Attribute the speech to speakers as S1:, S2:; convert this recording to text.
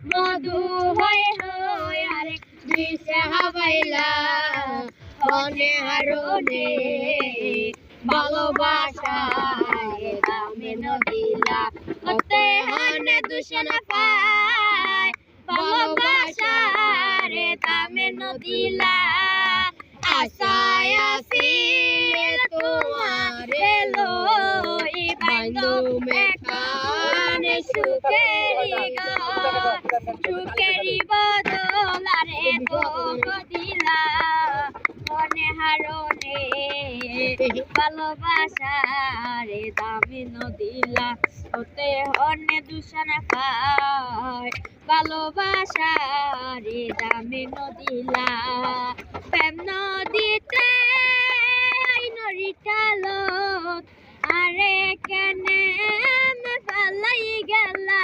S1: মধু হয়ে হয়ে আরেক দিশে হাবাইলা মনে হারনে ভালোবাসায় দামে নদিলা হতে হনে দূষণ পায় ভালোবাসার দামে নদিলা আশায় আছি তোমার লই বাইন্দো মেখানে সুখেরি বদলারে তো দিলা মনে হারনে ভালোবাসার দামে নদিলা হতে হনে দূষণ পায় ভালোবাসার দামে নদিলা প্রেম নদীতে নরিটালত আরে কেনে ফালাই গেলা